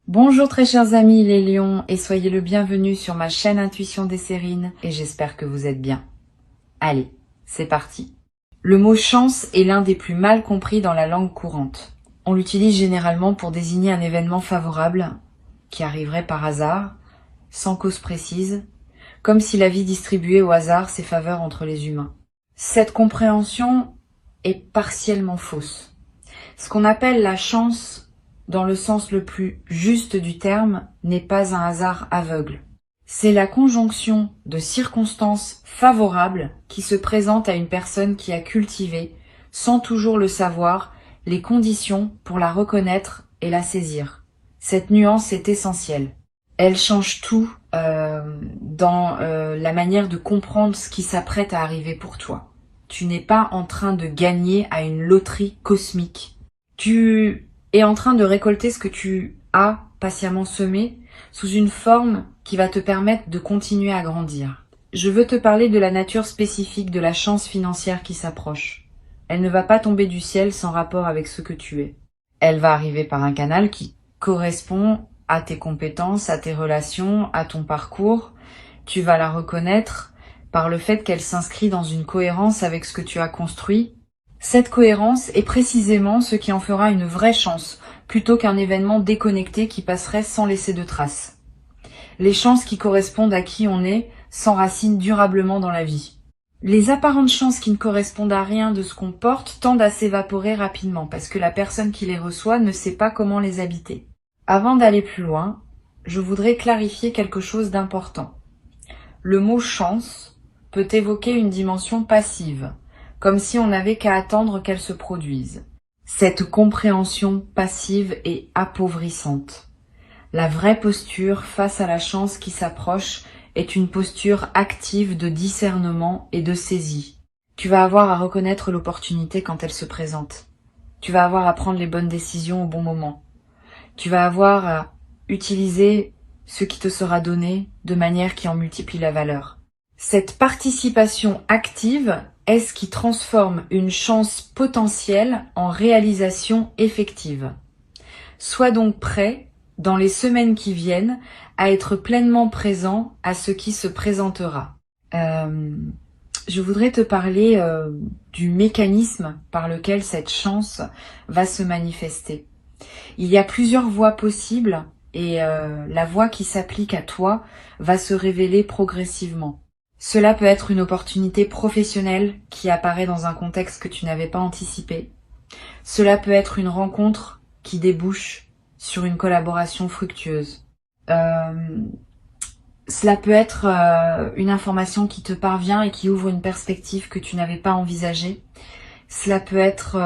Bonjour très chers amis les lions et soyez le bienvenu sur ma chaîne Intuition des Sérines et j'espère que vous êtes bien. Allez, c'est parti. Le mot chance est l'un des plus mal compris dans la langue courante. On l'utilise généralement pour désigner un événement favorable qui arriverait par hasard, sans cause précise, comme si la vie distribuait au hasard ses faveurs entre les humains. Cette compréhension est partiellement fausse. Ce qu'on appelle la chance dans le sens le plus juste du terme, n'est pas un hasard aveugle. C'est la conjonction de circonstances favorables qui se présentent à une personne qui a cultivé, sans toujours le savoir, les conditions pour la reconnaître et la saisir. Cette nuance est essentielle. Elle change tout dans la manière de comprendre ce qui s'apprête à arriver pour toi. Tu n'es pas en train de gagner à une loterie cosmique. Tu es en train de récolter ce que tu as patiemment semé sous une forme qui va te permettre de continuer à grandir. Je veux te parler de la nature spécifique de la chance financière qui s'approche. Elle ne va pas tomber du ciel sans rapport avec ce que tu es. Elle va arriver par un canal qui correspond à tes compétences, à tes relations, à ton parcours. Tu vas la reconnaître par le fait qu'elle s'inscrit dans une cohérence avec ce que tu as construit. Cette cohérence est précisément ce qui en fera une vraie chance, plutôt qu'un événement déconnecté qui passerait sans laisser de traces. Les chances qui correspondent à qui on est s'enracinent durablement dans la vie. Les apparentes chances qui ne correspondent à rien de ce qu'on porte tendent à s'évaporer rapidement, parce que la personne qui les reçoit ne sait pas comment les habiter. Avant d'aller plus loin, je voudrais clarifier quelque chose d'important. Le mot chance peut évoquer une dimension passive, comme si on n'avait qu'à attendre qu'elle se produise. Cette compréhension passive est appauvrissante. La vraie posture face à la chance qui s'approche est une posture active de discernement et de saisie. Tu vas avoir à reconnaître l'opportunité quand elle se présente. Tu vas avoir à prendre les bonnes décisions au bon moment. Tu vas avoir à utiliser ce qui te sera donné de manière qui en multiplie la valeur. Cette participation active est ce qui transforme une chance potentielle en réalisation effective. Sois donc prêt, dans les semaines qui viennent, à être pleinement présent à ce qui se présentera. Je voudrais te parler du mécanisme par lequel cette chance va se manifester. Il y a plusieurs voies possibles et la voie qui s'applique à toi va se révéler progressivement. Cela peut être une opportunité professionnelle qui apparaît dans un contexte que tu n'avais pas anticipé. Cela peut être une rencontre qui débouche sur une collaboration fructueuse. Cela peut être une information qui te parvient et qui ouvre une perspective que tu n'avais pas envisagée. Cela peut être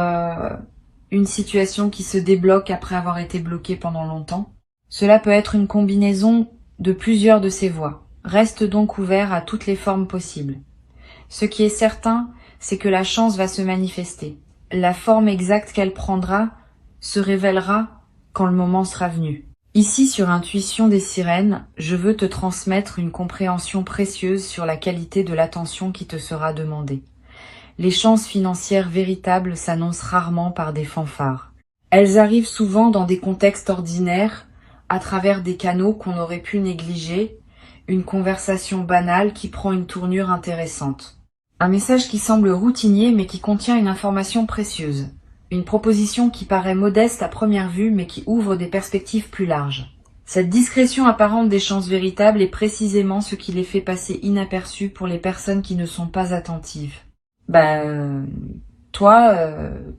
une situation qui se débloque après avoir été bloquée pendant longtemps. Cela peut être une combinaison de plusieurs de ces voies. Reste donc ouvert à toutes les formes possibles. Ce qui est certain, c'est que la chance va se manifester. La forme exacte qu'elle prendra se révélera quand le moment sera venu. Ici, sur Intuition des Sirènes, je veux te transmettre une compréhension précieuse sur la qualité de l'attention qui te sera demandée. Les chances financières véritables s'annoncent rarement par des fanfares. Elles arrivent souvent dans des contextes ordinaires, à travers des canaux qu'on aurait pu négliger, une conversation banale qui prend une tournure intéressante. Un message qui semble routinier mais qui contient une information précieuse. Une proposition qui paraît modeste à première vue mais qui ouvre des perspectives plus larges. Cette discrétion apparente des chances véritables est précisément ce qui les fait passer inaperçues pour les personnes qui ne sont pas attentives. Toi,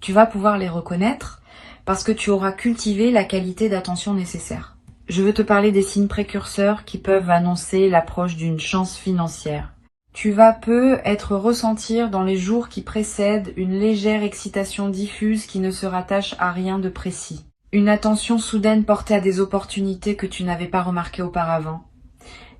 tu vas pouvoir les reconnaître parce que tu auras cultivé la qualité d'attention nécessaire. Je veux te parler des signes précurseurs qui peuvent annoncer l'approche d'une chance financière. Tu vas peut-être ressentir dans les jours qui précèdent une légère excitation diffuse qui ne se rattache à rien de précis. Une attention soudaine portée à des opportunités que tu n'avais pas remarquées auparavant.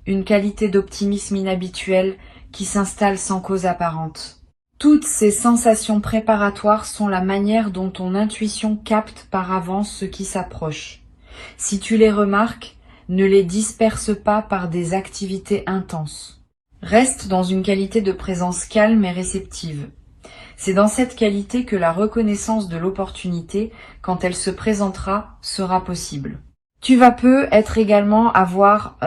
Une qualité d'optimisme inhabituelle qui s'installe sans cause apparente. Toutes ces sensations préparatoires sont la manière dont ton intuition capte par avance ce qui s'approche. Si tu les remarques, ne les disperse pas par des activités intenses. Reste dans une qualité de présence calme et réceptive. C'est dans cette qualité que la reconnaissance de l'opportunité, quand elle se présentera, sera possible. Tu vas peu être également avoir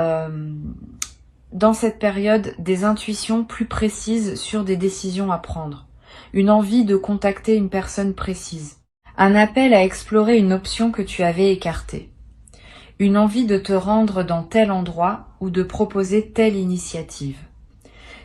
dans cette période des intuitions plus précises sur des décisions à prendre, une envie de contacter une personne précise, un appel à explorer une option que tu avais écartée, une envie de te rendre dans tel endroit ou de proposer telle initiative.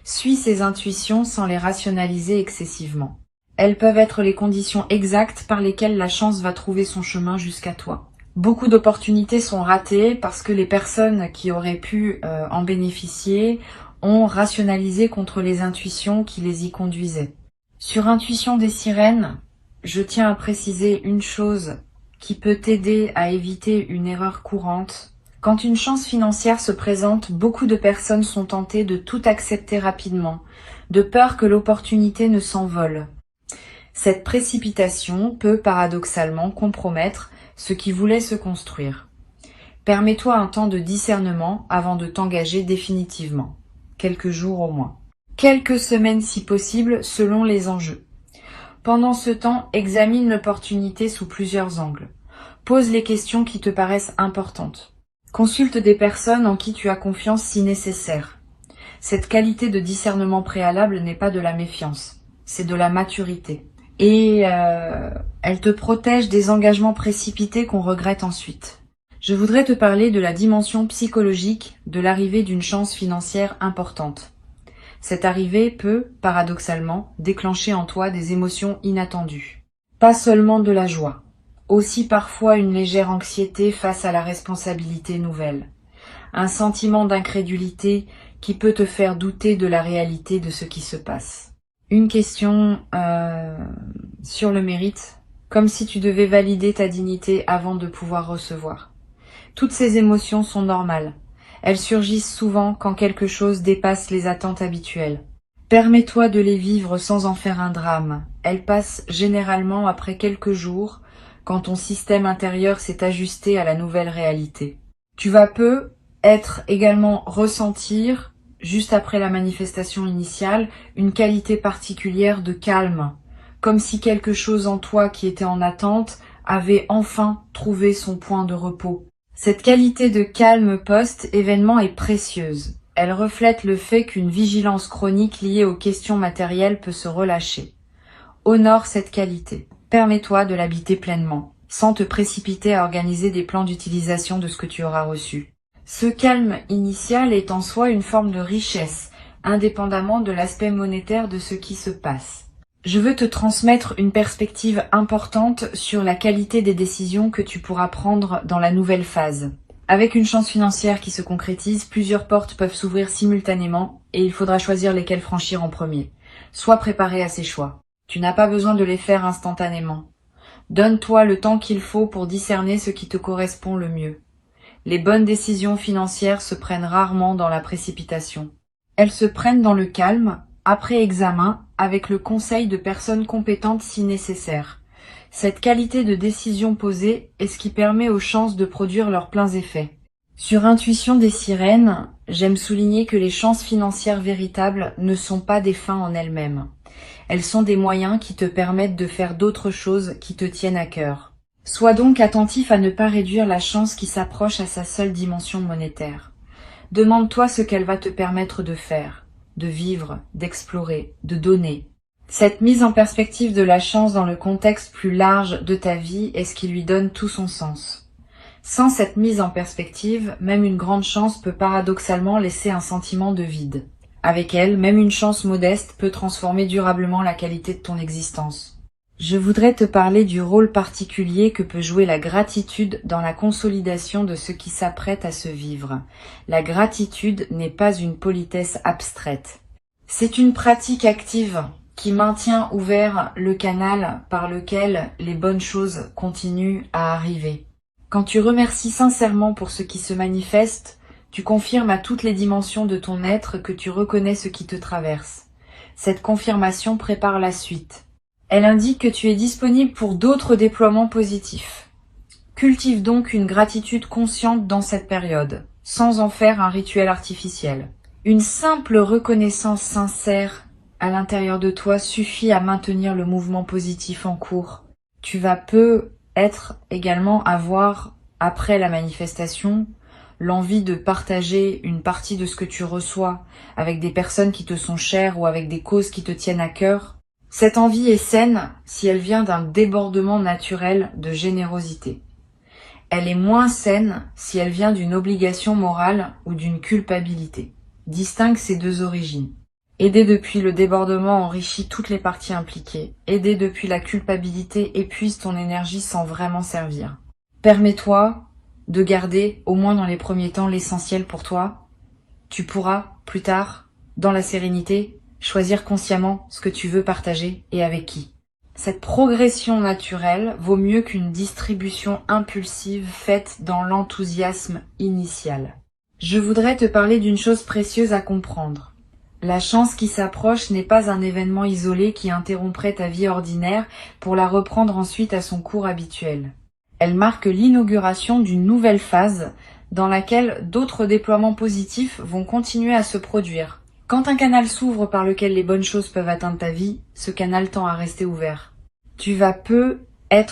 Suis ces intuitions sans les rationaliser excessivement. Elles peuvent être les conditions exactes par lesquelles la chance va trouver son chemin jusqu'à toi. Beaucoup d'opportunités sont ratées parce que les personnes qui auraient pu en bénéficier ont rationalisé contre les intuitions qui les y conduisaient. Sur Intuition des sirènes, je tiens à préciser une chose qui peut t'aider à éviter une erreur courante. Quand une chance financière se présente, beaucoup de personnes sont tentées de tout accepter rapidement, de peur que l'opportunité ne s'envole. Cette précipitation peut paradoxalement compromettre ce qui voulait se construire. Permets-toi un temps de discernement avant de t'engager définitivement, quelques jours au moins. Quelques semaines si possible selon les enjeux. Pendant ce temps, examine l'opportunité sous plusieurs angles. Pose les questions qui te paraissent importantes. Consulte des personnes en qui tu as confiance si nécessaire. Cette qualité de discernement préalable n'est pas de la méfiance, c'est de la maturité. Et elle te protège des engagements précipités qu'on regrette ensuite. Je voudrais te parler de la dimension psychologique de l'arrivée d'une chance financière importante. Cette arrivée peut, paradoxalement, déclencher en toi des émotions inattendues. Pas seulement de la joie, aussi parfois une légère anxiété face à la responsabilité nouvelle. Un sentiment d'incrédulité qui peut te faire douter de la réalité de ce qui se passe. Une question sur le mérite, comme si tu devais valider ta dignité avant de pouvoir recevoir. Toutes ces émotions sont normales. Elles surgissent souvent quand quelque chose dépasse les attentes habituelles. Permets-toi de les vivre sans en faire un drame. Elles passent généralement après quelques jours, quand ton système intérieur s'est ajusté à la nouvelle réalité. Tu vas peu être également ressentir, juste après la manifestation initiale, une qualité particulière de calme, comme si quelque chose en toi qui était en attente avait enfin trouvé son point de repos. Cette qualité de calme post-événement est précieuse. Elle reflète le fait qu'une vigilance chronique liée aux questions matérielles peut se relâcher. Honore cette qualité. Permets-toi de l'habiter pleinement, sans te précipiter à organiser des plans d'utilisation de ce que tu auras reçu. Ce calme initial est en soi une forme de richesse, indépendamment de l'aspect monétaire de ce qui se passe. Je veux te transmettre une perspective importante sur la qualité des décisions que tu pourras prendre dans la nouvelle phase. Avec une chance financière qui se concrétise, plusieurs portes peuvent s'ouvrir simultanément et il faudra choisir lesquelles franchir en premier. Sois préparé à ces choix. Tu n'as pas besoin de les faire instantanément. Donne-toi le temps qu'il faut pour discerner ce qui te correspond le mieux. Les bonnes décisions financières se prennent rarement dans la précipitation. Elles se prennent dans le calme, après examen, avec le conseil de personnes compétentes si nécessaire. Cette qualité de décision posée est ce qui permet aux chances de produire leurs pleins effets. Sur Intuition des sirènes, j'aime souligner que les chances financières véritables ne sont pas des fins en elles-mêmes. Elles sont des moyens qui te permettent de faire d'autres choses qui te tiennent à cœur. Sois donc attentif à ne pas réduire la chance qui s'approche à sa seule dimension monétaire. Demande-toi ce qu'elle va te permettre de faire, de vivre, d'explorer, de donner. Cette mise en perspective de la chance dans le contexte plus large de ta vie est ce qui lui donne tout son sens. Sans cette mise en perspective, même une grande chance peut paradoxalement laisser un sentiment de vide. Avec elle, même une chance modeste peut transformer durablement la qualité de ton existence. Je voudrais te parler du rôle particulier que peut jouer la gratitude dans la consolidation de ce qui s'apprête à se vivre. La gratitude n'est pas une politesse abstraite. C'est une pratique active qui maintient ouvert le canal par lequel les bonnes choses continuent à arriver. Quand tu remercies sincèrement pour ce qui se manifeste, tu confirmes à toutes les dimensions de ton être que tu reconnais ce qui te traverse. Cette confirmation prépare la suite. Elle indique que tu es disponible pour d'autres déploiements positifs. Cultive donc une gratitude consciente dans cette période, sans en faire un rituel artificiel. Une simple reconnaissance sincère à l'intérieur de toi suffit à maintenir le mouvement positif en cours. Tu vas peu être également avoir après la manifestation, l'envie de partager une partie de ce que tu reçois avec des personnes qui te sont chères ou avec des causes qui te tiennent à cœur, cette envie est saine si elle vient d'un débordement naturel de générosité. Elle est moins saine si elle vient d'une obligation morale ou d'une culpabilité. Distingue ces deux origines. Aider depuis le débordement enrichit toutes les parties impliquées. Aider depuis la culpabilité épuise ton énergie sans vraiment servir. Permets-toi de garder, au moins dans les premiers temps, l'essentiel pour toi. Tu pourras, plus tard, dans la sérénité, choisir consciemment ce que tu veux partager et avec qui. Cette progression naturelle vaut mieux qu'une distribution impulsive faite dans l'enthousiasme initial. Je voudrais te parler d'une chose précieuse à comprendre. La chance qui s'approche n'est pas un événement isolé qui interromprait ta vie ordinaire pour la reprendre ensuite à son cours habituel. Elle marque l'inauguration d'une nouvelle phase dans laquelle d'autres déploiements positifs vont continuer à se produire. Quand un canal s'ouvre par lequel les bonnes choses peuvent atteindre ta vie, ce canal tend à rester ouvert. Tu vas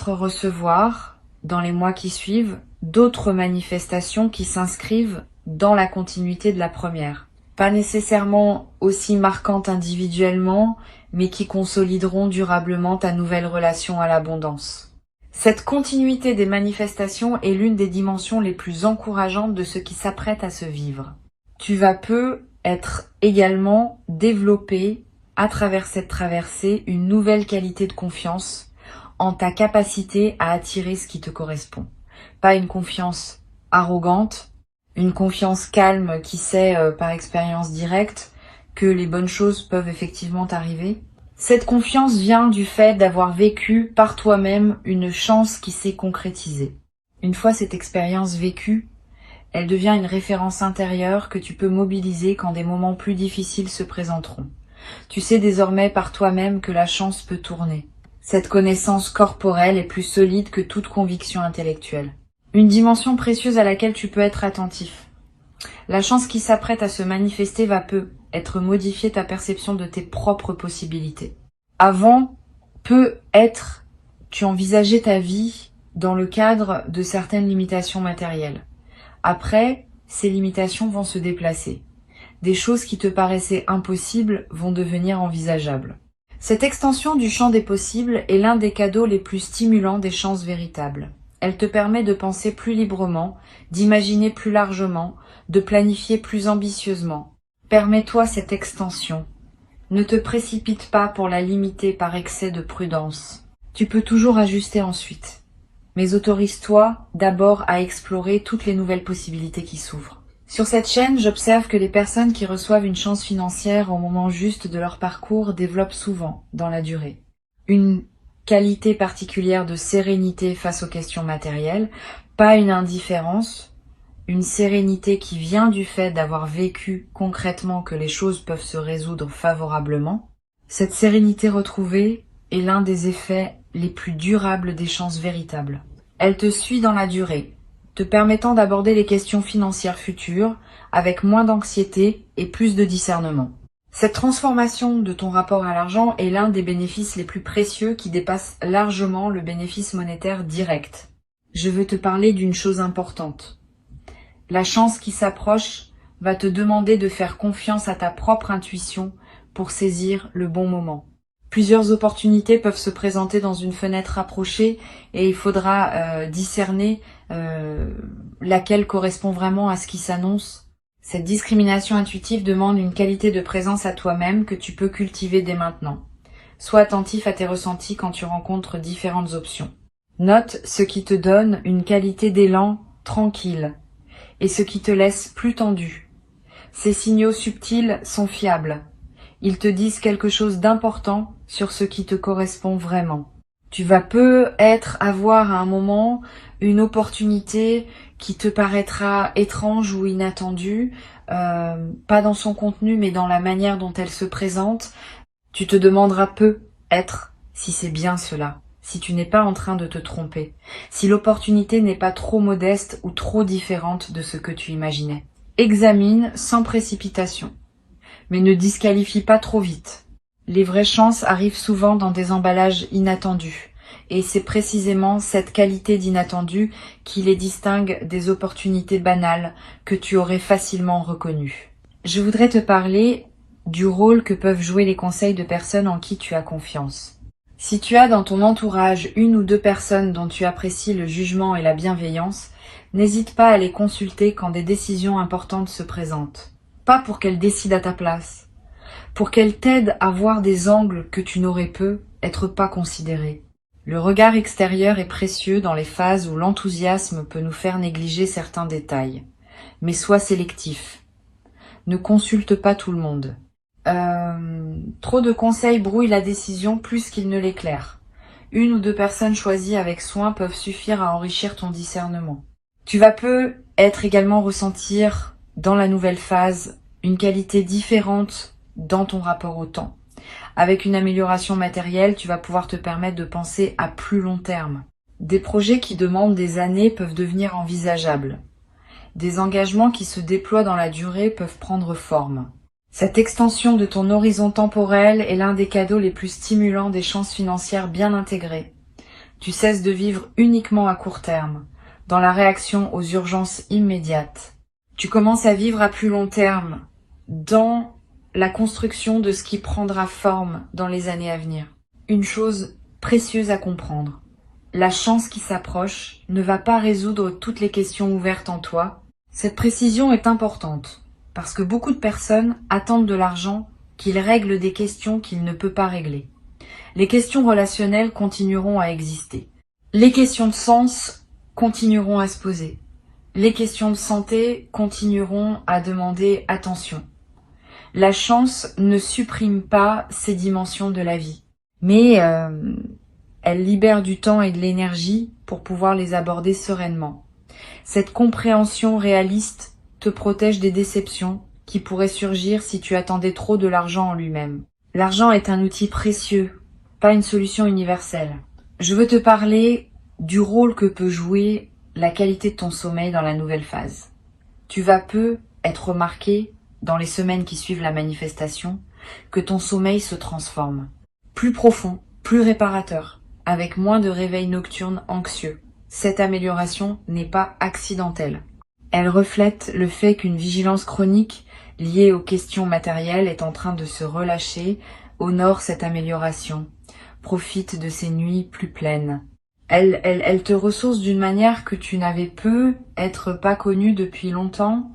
recevoir, dans les mois qui suivent, d'autres manifestations qui s'inscrivent dans la continuité de la première. Pas nécessairement aussi marquantes individuellement, mais qui consolideront durablement ta nouvelle relation à l'abondance. Cette continuité des manifestations est l'une des dimensions les plus encourageantes de ce qui s'apprête à se vivre. Tu vas être également développé à travers cette traversée une nouvelle qualité de confiance en ta capacité à attirer ce qui te correspond. Pas une confiance arrogante, une confiance calme qui sait par expérience directe que les bonnes choses peuvent effectivement t'arriver. Cette confiance vient du fait d'avoir vécu par toi-même une chance qui s'est concrétisée. Une fois cette expérience vécue, elle devient une référence intérieure que tu peux mobiliser quand des moments plus difficiles se présenteront. Tu sais désormais par toi-même que la chance peut tourner. Cette connaissance corporelle est plus solide que toute conviction intellectuelle. Une dimension précieuse à laquelle tu peux être attentif. La chance qui s'apprête à se manifester être modifier ta perception de tes propres possibilités. Avant, tu envisageais ta vie dans le cadre de certaines limitations matérielles. Après, ces limitations vont se déplacer. Des choses qui te paraissaient impossibles vont devenir envisageables. Cette extension du champ des possibles est l'un des cadeaux les plus stimulants des chances véritables. Elle te permet de penser plus librement, d'imaginer plus largement, de planifier plus ambitieusement. Permets-toi cette extension. Ne te précipite pas pour la limiter par excès de prudence. Tu peux toujours ajuster ensuite. Mais autorise-toi d'abord à explorer toutes les nouvelles possibilités qui s'ouvrent. Sur cette chaîne, j'observe que les personnes qui reçoivent une chance financière au moment juste de leur parcours développent souvent, dans la durée, une qualité particulière de sérénité face aux questions matérielles, pas une indifférence, une sérénité qui vient du fait d'avoir vécu concrètement que les choses peuvent se résoudre favorablement. Cette sérénité retrouvée est l'un des effets les plus durables des chances véritables. Elle te suit dans la durée, te permettant d'aborder les questions financières futures avec moins d'anxiété et plus de discernement. Cette transformation de ton rapport à l'argent est l'un des bénéfices les plus précieux qui dépasse largement le bénéfice monétaire direct. Je veux te parler d'une chose importante. La chance qui s'approche va te demander de faire confiance à ta propre intuition pour saisir le bon moment. Plusieurs opportunités peuvent se présenter dans une fenêtre rapprochée et il faudra discerner laquelle correspond vraiment à ce qui s'annonce. Cette discrimination intuitive demande une qualité de présence à toi-même que tu peux cultiver dès maintenant. Sois attentif à tes ressentis quand tu rencontres différentes options. Note ce qui te donne une qualité d'élan tranquille et ce qui te laisse plus tendu. Ces signaux subtils sont fiables. Ils te disent quelque chose d'important sur ce qui te correspond vraiment. Tu vas avoir à un moment une opportunité qui te paraîtra étrange ou inattendue, pas dans son contenu mais dans la manière dont elle se présente. Tu te demanderas si c'est bien cela, si tu n'es pas en train de te tromper, si l'opportunité n'est pas trop modeste ou trop différente de ce que tu imaginais. Examine sans précipitation, mais ne disqualifie pas trop vite. Les vraies chances arrivent souvent dans des emballages inattendus, Et c'est précisément cette qualité d'inattendu qui les distingue des opportunités banales que tu aurais facilement reconnues. Je voudrais te parler du rôle que peuvent jouer les conseils de personnes en qui tu as confiance. Si tu as dans ton entourage une ou deux personnes dont tu apprécies le jugement et la bienveillance, n'hésite pas à les consulter quand des décisions importantes se présentent. Pas pour qu'elles décident à ta place, pour qu'elles t'aident à voir des angles que tu n'aurais pu être pas considérés. Le regard extérieur est précieux dans les phases où l'enthousiasme peut nous faire négliger certains détails. Mais sois sélectif. Ne consulte pas tout le monde. Trop de conseils brouillent la décision plus qu'ils ne l'éclairent. Une ou deux personnes choisies avec soin peuvent suffire à enrichir ton discernement. Tu vas peut-être également ressentir dans la nouvelle phase une qualité différente dans ton rapport au temps. Avec une amélioration matérielle, tu vas pouvoir te permettre de penser à plus long terme. Des projets qui demandent des années peuvent devenir envisageables. Des engagements qui se déploient dans la durée peuvent prendre forme. Cette extension de ton horizon temporel est l'un des cadeaux les plus stimulants des chances financières bien intégrées. Tu cesses de vivre uniquement à court terme, dans la réaction aux urgences immédiates. Tu commences à vivre à plus long terme, dans la construction de ce qui prendra forme dans les années à venir. Une chose précieuse à comprendre. La chance qui s'approche ne va pas résoudre toutes les questions ouvertes en toi. Cette précision est importante, parce que beaucoup de personnes attendent de l'argent qu'il règle des questions qu'il ne peut pas régler. Les questions relationnelles continueront à exister. Les questions de sens continueront à se poser. Les questions de santé continueront à demander attention. La chance ne supprime pas ces dimensions de la vie, mais elle libère du temps et de l'énergie pour pouvoir les aborder sereinement. Cette compréhension réaliste te protège des déceptions qui pourraient surgir si tu attendais trop de l'argent en lui-même. L'argent est un outil précieux, pas une solution universelle. Je veux te parler du rôle que peut jouer la qualité de ton sommeil dans la nouvelle phase. Tu vas peu être remarqué, dans les semaines qui suivent la manifestation, que ton sommeil se transforme. Plus profond, plus réparateur, avec moins de réveils nocturnes anxieux. Cette amélioration n'est pas accidentelle. Elle reflète le fait qu'une vigilance chronique liée aux questions matérielles est en train de se relâcher. Honore cette amélioration. Profite de ces nuits plus pleines. Elle te ressource d'une manière que tu n'avais peut-être pas connue depuis longtemps.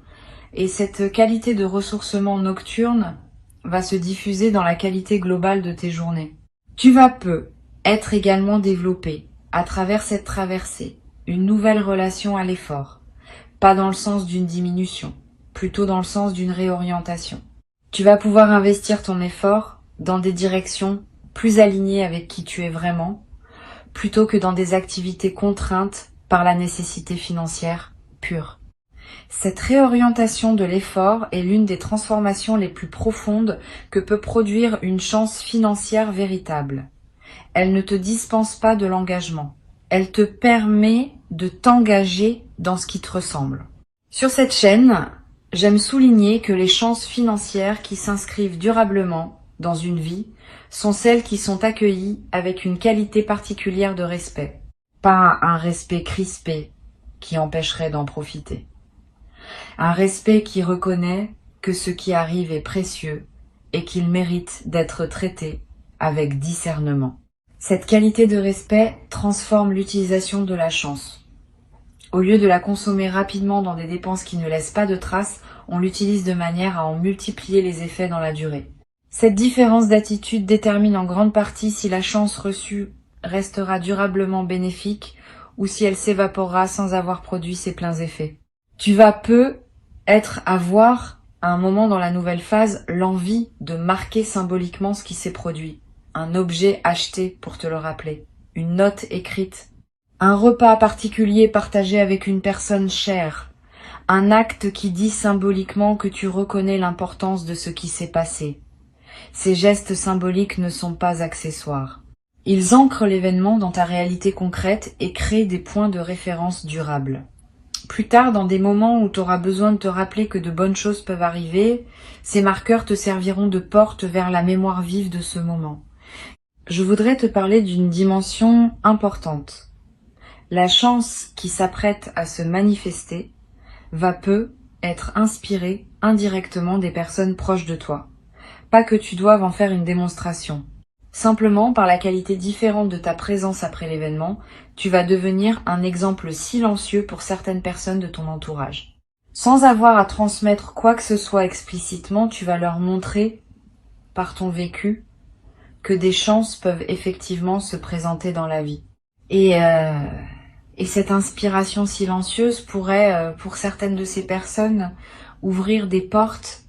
Et cette qualité de ressourcement nocturne va se diffuser dans la qualité globale de tes journées. Tu vas être également développé, à travers cette traversée, une nouvelle relation à l'effort. Pas dans le sens d'une diminution, plutôt dans le sens d'une réorientation. Tu vas pouvoir investir ton effort dans des directions plus alignées avec qui tu es vraiment, plutôt que dans des activités contraintes par la nécessité financière pure. Cette réorientation de l'effort est l'une des transformations les plus profondes que peut produire une chance financière véritable. Elle ne te dispense pas de l'engagement. Elle te permet de t'engager dans ce qui te ressemble. Sur cette chaîne, j'aime souligner que les chances financières qui s'inscrivent durablement dans une vie sont celles qui sont accueillies avec une qualité particulière de respect. Pas un respect crispé qui empêcherait d'en profiter. Un respect qui reconnaît que ce qui arrive est précieux et qu'il mérite d'être traité avec discernement. Cette qualité de respect transforme l'utilisation de la chance. Au lieu de la consommer rapidement dans des dépenses qui ne laissent pas de traces, on l'utilise de manière à en multiplier les effets dans la durée. Cette différence d'attitude détermine en grande partie si la chance reçue restera durablement bénéfique ou si elle s'évaporera sans avoir produit ses pleins effets. Tu vas avoir à un moment dans la nouvelle phase l'envie de marquer symboliquement ce qui s'est produit. Un objet acheté pour te le rappeler, une note écrite, un repas particulier partagé avec une personne chère, un acte qui dit symboliquement que tu reconnais l'importance de ce qui s'est passé. Ces gestes symboliques ne sont pas accessoires. Ils ancrent l'événement dans ta réalité concrète et créent des points de référence durables. Plus tard, dans des moments où tu auras besoin de te rappeler que de bonnes choses peuvent arriver, ces marqueurs te serviront de porte vers la mémoire vive de ce moment. je voudrais te parler d'une dimension importante. La chance qui s'apprête à se manifester va peu être inspirée indirectement des personnes proches de toi. Pas que tu doives en faire une démonstration. Simplement, par la qualité différente de ta présence après l'événement, tu vas devenir un exemple silencieux pour certaines personnes de ton entourage. Sans avoir à transmettre quoi que ce soit explicitement, tu vas leur montrer, par ton vécu, que des chances peuvent effectivement se présenter dans la vie. Et cette inspiration silencieuse pourrait, pour certaines de ces personnes, ouvrir des portes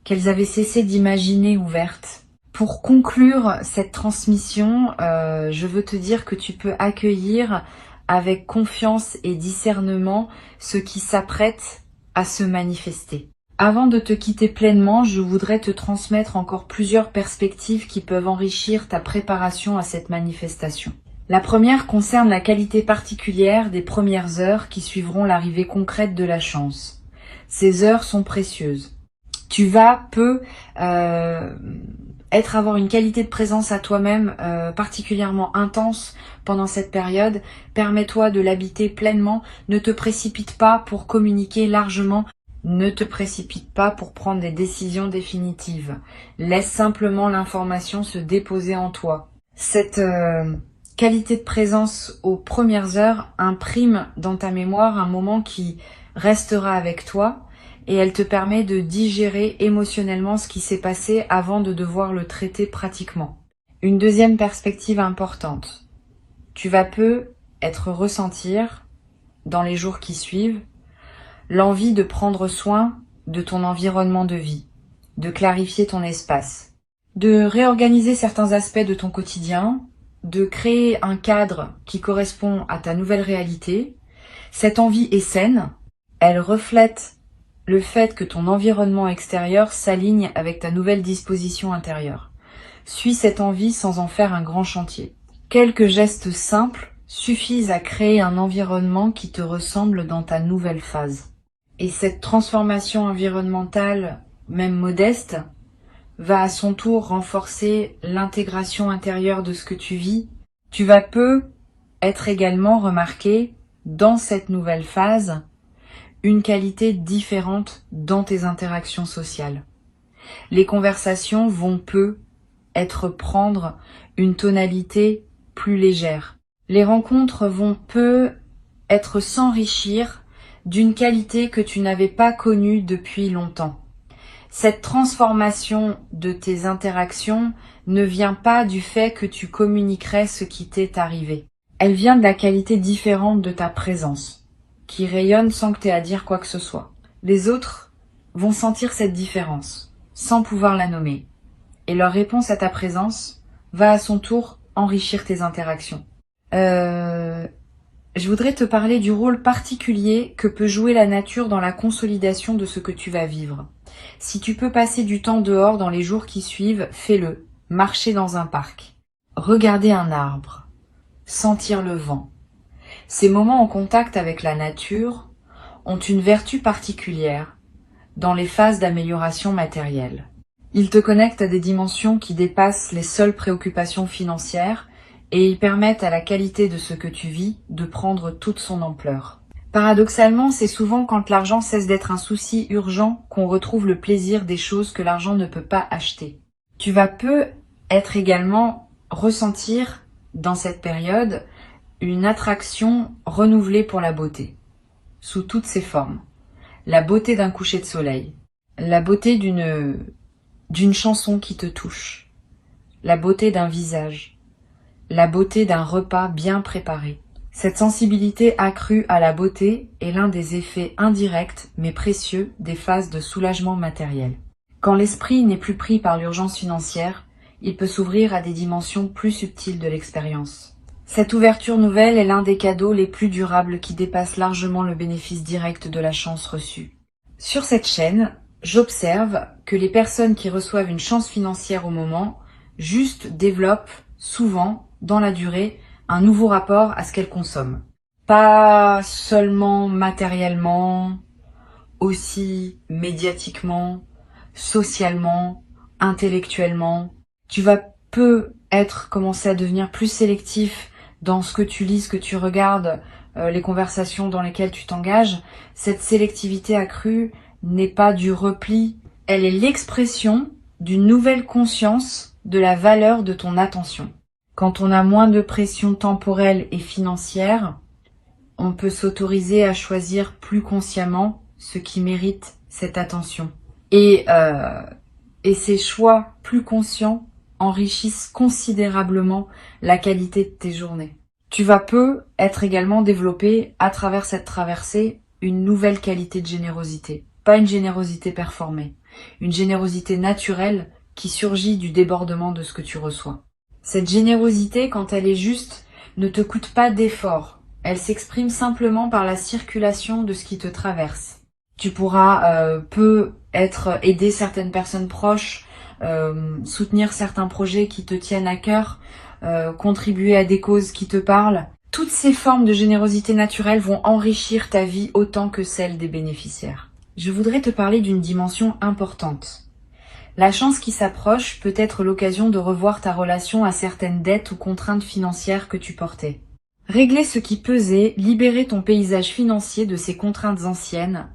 qu'elles avaient cessé d'imaginer ouvertes. Pour conclure cette transmission, je veux te dire que tu peux accueillir avec confiance et discernement ce qui s'apprête à se manifester. Avant de te quitter pleinement, je voudrais te transmettre encore plusieurs perspectives qui peuvent enrichir ta préparation à cette manifestation. La première concerne la qualité particulière des premières heures qui suivront l'arrivée concrète de la chance. Ces heures sont précieuses. Tu vas avoir une qualité de présence à toi-même particulièrement intense pendant cette période. Permets-toi de l'habiter pleinement. Ne te précipite pas pour communiquer largement. Ne te précipite pas pour prendre des décisions définitives. Laisse simplement l'information se déposer en toi. Cette qualité de présence aux premières heures imprime dans ta mémoire un moment qui restera avec toi et elle te permet de digérer émotionnellement ce qui s'est passé avant de devoir le traiter pratiquement. Une deuxième perspective importante. Tu vas ressentir, dans les jours qui suivent, l'envie de prendre soin de ton environnement de vie, de clarifier ton espace, de réorganiser certains aspects de ton quotidien, de créer un cadre qui correspond à ta nouvelle réalité. Cette envie est saine, elle reflète le fait que ton environnement extérieur s'aligne avec ta nouvelle disposition intérieure. Suis cette envie sans en faire un grand chantier. Quelques gestes simples suffisent à créer un environnement qui te ressemble dans ta nouvelle phase. Et cette transformation environnementale, même modeste, va à son tour renforcer l'intégration intérieure de ce que tu vis. Tu vas être également remarqué, dans cette nouvelle phase, une qualité différente dans tes interactions sociales. Les conversations vont prendre une tonalité plus légère. Les rencontres vont s'enrichir d'une qualité que tu n'avais pas connue depuis longtemps. Cette transformation de tes interactions ne vient pas du fait que tu communiquerais ce qui t'est arrivé. Elle vient de la qualité différente de ta présence, qui rayonne sans que tu aies à dire quoi que ce soit. Les autres vont sentir cette différence, sans pouvoir la nommer. Et leur réponse à ta présence va à son tour enrichir tes interactions. Je voudrais te parler du rôle particulier que peut jouer la nature dans la consolidation de ce que tu vas vivre. Si tu peux passer du temps dehors dans les jours qui suivent, fais-le. Marcher dans un parc, regarder un arbre, sentir le vent. Ces moments en contact avec la nature ont une vertu particulière dans les phases d'amélioration matérielle. Ils te connectent à des dimensions qui dépassent les seules préoccupations financières et ils permettent à la qualité de ce que tu vis de prendre toute son ampleur. Paradoxalement, c'est souvent quand l'argent cesse d'être un souci urgent qu'on retrouve le plaisir des choses que l'argent ne peut pas acheter. Tu vas également ressentir dans cette période une attraction renouvelée pour la beauté, sous toutes ses formes. La beauté d'un coucher de soleil, la beauté d'une chanson qui te touche, la beauté d'un visage, la beauté d'un repas bien préparé. Cette sensibilité accrue à la beauté est l'un des effets indirects mais précieux des phases de soulagement matériel. Quand l'esprit n'est plus pris par l'urgence financière, il peut s'ouvrir à des dimensions plus subtiles de l'expérience. Cette ouverture nouvelle est l'un des cadeaux les plus durables qui dépassent largement le bénéfice direct de la chance reçue. Sur cette chaîne, j'observe que les personnes qui reçoivent une chance financière au moment, juste développent souvent, dans la durée, un nouveau rapport à ce qu'elles consomment. Pas seulement matériellement, aussi médiatiquement, socialement, intellectuellement. Tu vas peut être commencé à devenir plus sélectif dans ce que tu lis, ce que tu regardes, les conversations dans lesquelles tu t'engages. Cette sélectivité accrue n'est pas du repli, elle est l'expression d'une nouvelle conscience de la valeur de ton attention. Quand on a moins de pression temporelle et financière, on peut s'autoriser à choisir plus consciemment ce qui mérite cette attention. Et ces choix plus conscients enrichissent considérablement la qualité de tes journées. Tu vas être également développé à travers cette traversée une nouvelle qualité de générosité. Pas une générosité performée, une générosité naturelle qui surgit du débordement de ce que tu reçois. Cette générosité, quand elle est juste, ne te coûte pas d'effort. Elle s'exprime simplement par la circulation de ce qui te traverse. Tu pourras aider certaines personnes proches, soutenir certains projets qui te tiennent à cœur, contribuer à des causes qui te parlent. Toutes ces formes de générosité naturelle vont enrichir ta vie autant que celle des bénéficiaires. Je voudrais te parler d'une dimension importante. La chance qui s'approche peut être l'occasion de revoir ta relation à certaines dettes ou contraintes financières que tu portais. Régler ce qui pesait, libérer ton paysage financier de ces contraintes anciennes,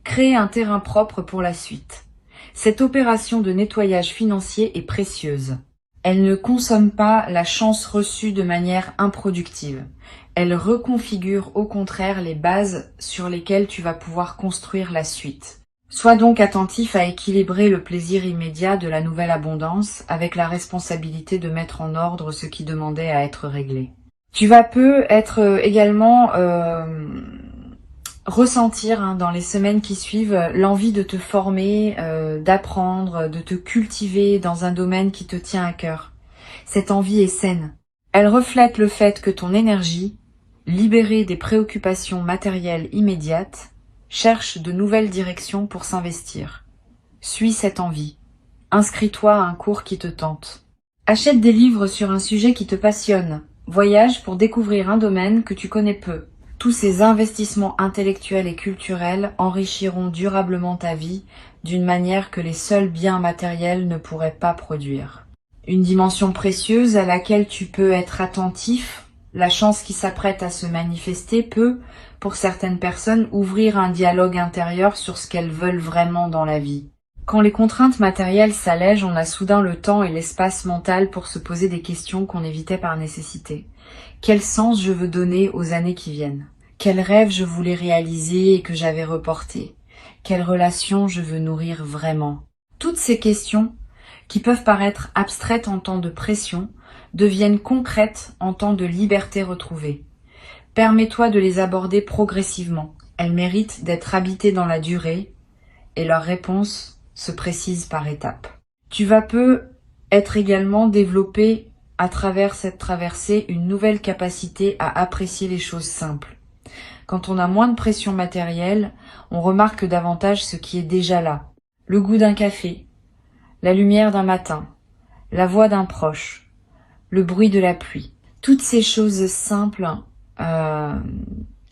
créer un terrain propre pour la suite. Cette opération de nettoyage financier est précieuse. Elle ne consomme pas la chance reçue de manière improductive. Elle reconfigure au contraire les bases sur lesquelles tu vas pouvoir construire la suite. Sois donc attentif à équilibrer le plaisir immédiat de la nouvelle abondance avec la responsabilité de mettre en ordre ce qui demandait à être réglé. Tu vas être également ressentir dans les semaines qui suivent l'envie de te former, d'apprendre, de te cultiver dans un domaine qui te tient à cœur. Cette envie est saine. Elle reflète le fait que ton énergie, libérée des préoccupations matérielles immédiates, cherche de nouvelles directions pour s'investir. Suis cette envie. Inscris-toi à un cours qui te tente. Achète des livres sur un sujet qui te passionne. Voyage pour découvrir un domaine que tu connais peu. Tous ces investissements intellectuels et culturels enrichiront durablement ta vie d'une manière que les seuls biens matériels ne pourraient pas produire. Une dimension précieuse à laquelle tu peux être attentif, la chance qui s'apprête à se manifester peut, pour certaines personnes, ouvrir un dialogue intérieur sur ce qu'elles veulent vraiment dans la vie. Quand les contraintes matérielles s'allègent, on a soudain le temps et l'espace mental pour se poser des questions qu'on évitait par nécessité. Quel sens je veux donner aux années qui viennent? Quel rêve je voulais réaliser et que j'avais reporté? Quelle relation je veux nourrir vraiment? Toutes ces questions, qui peuvent paraître abstraites en temps de pression, deviennent concrètes en temps de liberté retrouvée. Permets-toi de les aborder progressivement. Elles méritent d'être habitées dans la durée et leurs réponses se précisent par étapes. Tu vas être également développé à travers cette traversée une nouvelle capacité à apprécier les choses simples. Quand on a moins de pression matérielle, on remarque davantage ce qui est déjà là. Le goût d'un café, la lumière d'un matin, la voix d'un proche, le bruit de la pluie. Toutes ces choses simples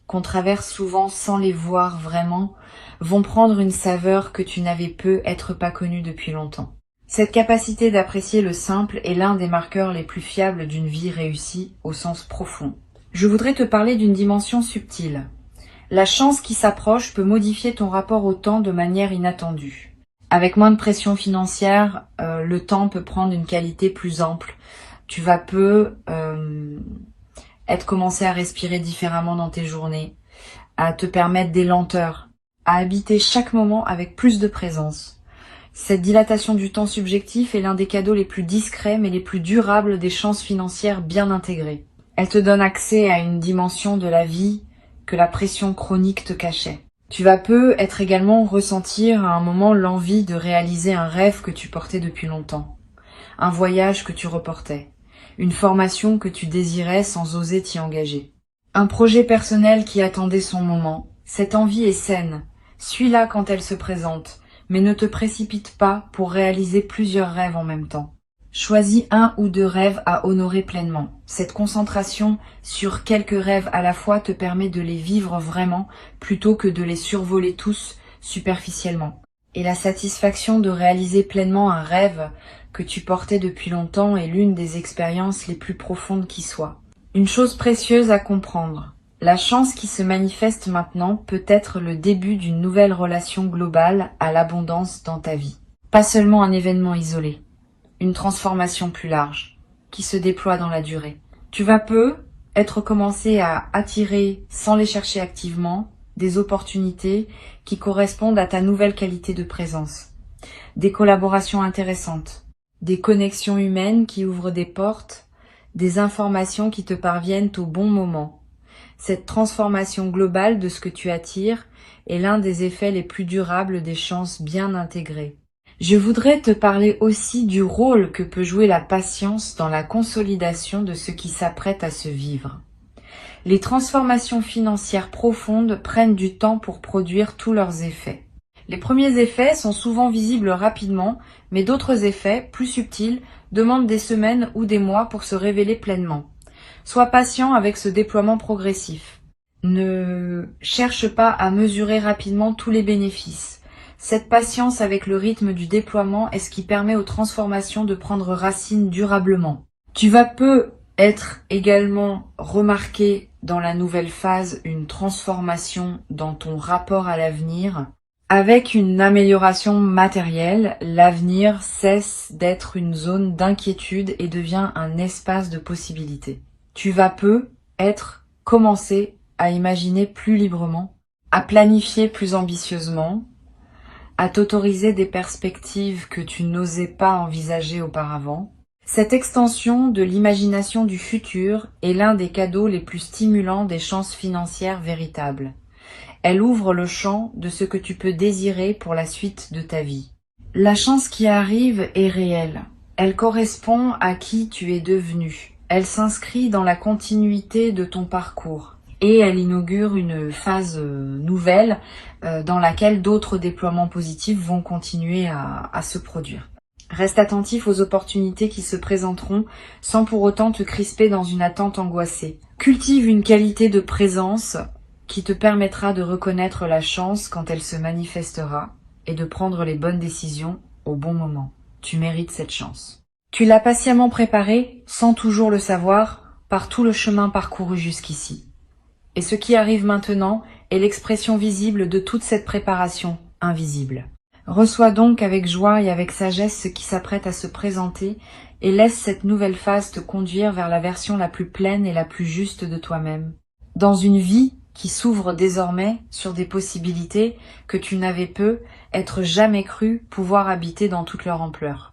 qu'on traverse souvent sans les voir vraiment vont prendre une saveur que tu n'avais peut-être pas connue depuis longtemps. Cette capacité d'apprécier le simple est l'un des marqueurs les plus fiables d'une vie réussie au sens profond. Je voudrais te parler d'une dimension subtile. La chance qui s'approche peut modifier ton rapport au temps de manière inattendue. Avec moins de pression financière, le temps peut prendre une qualité plus ample. Tu vas être commencé à respirer différemment dans tes journées, à te permettre des lenteurs, à habiter chaque moment avec plus de présence. Cette dilatation du temps subjectif est l'un des cadeaux les plus discrets mais les plus durables des chances financières bien intégrées. Elle te donne accès à une dimension de la vie que la pression chronique te cachait. Tu vas être également ressentir à un moment l'envie de réaliser un rêve que tu portais depuis longtemps, un voyage que tu reportais, une formation que tu désirais sans oser t'y engager. Un projet personnel qui attendait son moment. Cette envie est saine. Suis-la quand elle se présente, mais ne te précipite pas pour réaliser plusieurs rêves en même temps. Choisis 1 ou 2 rêves à honorer pleinement. Cette concentration sur quelques rêves à la fois te permet de les vivre vraiment plutôt que de les survoler tous superficiellement. Et la satisfaction de réaliser pleinement un rêve que tu portais depuis longtemps est l'une des expériences les plus profondes qui soient. Une chose précieuse à comprendre. La chance qui se manifeste maintenant peut être le début d'une nouvelle relation globale à l'abondance dans ta vie. Pas seulement un événement isolé, une transformation plus large, qui se déploie dans la durée. Tu vas être commencé à attirer, sans les chercher activement, des opportunités qui correspondent à ta nouvelle qualité de présence. Des collaborations intéressantes, des connexions humaines qui ouvrent des portes, des informations qui te parviennent au bon moment. Cette transformation globale de ce que tu attires est l'un des effets les plus durables des chances bien intégrées. Je voudrais te parler aussi du rôle que peut jouer la patience dans la consolidation de ce qui s'apprête à se vivre. Les transformations financières profondes prennent du temps pour produire tous leurs effets. Les premiers effets sont souvent visibles rapidement, mais d'autres effets, plus subtils, demandent des semaines ou des mois pour se révéler pleinement. Sois patient avec ce déploiement progressif. Ne cherche pas à mesurer rapidement tous les bénéfices. Cette patience avec le rythme du déploiement est ce qui permet aux transformations de prendre racine durablement. Tu vas être également remarqué dans la nouvelle phase une transformation dans ton rapport à l'avenir. Avec une amélioration matérielle, l'avenir cesse d'être une zone d'inquiétude et devient un espace de possibilités. Tu vas commencer à imaginer plus librement, à planifier plus ambitieusement, à t'autoriser des perspectives que tu n'osais pas envisager auparavant. Cette extension de l'imagination du futur est l'un des cadeaux les plus stimulants des chances financières véritables. Elle ouvre le champ de ce que tu peux désirer pour la suite de ta vie. La chance qui arrive est réelle. Elle correspond à qui tu es devenu. Elle s'inscrit dans la continuité de ton parcours. Et elle inaugure une phase nouvelle dans laquelle d'autres déploiements positifs vont continuer à se produire. Reste attentif aux opportunités qui se présenteront sans pour autant te crisper dans une attente angoissée. Cultive une qualité de présence qui te permettra de reconnaître la chance quand elle se manifestera et de prendre les bonnes décisions au bon moment. Tu mérites cette chance. Tu l'as patiemment préparée, sans toujours le savoir, par tout le chemin parcouru jusqu'ici. Et ce qui arrive maintenant est l'expression visible de toute cette préparation invisible. Reçois donc avec joie et avec sagesse ce qui s'apprête à se présenter et laisse cette nouvelle phase te conduire vers la version la plus pleine et la plus juste de toi-même. Dans une vie qui s'ouvre désormais sur des possibilités que tu n'avais jamais cru pouvoir habiter dans toute leur ampleur.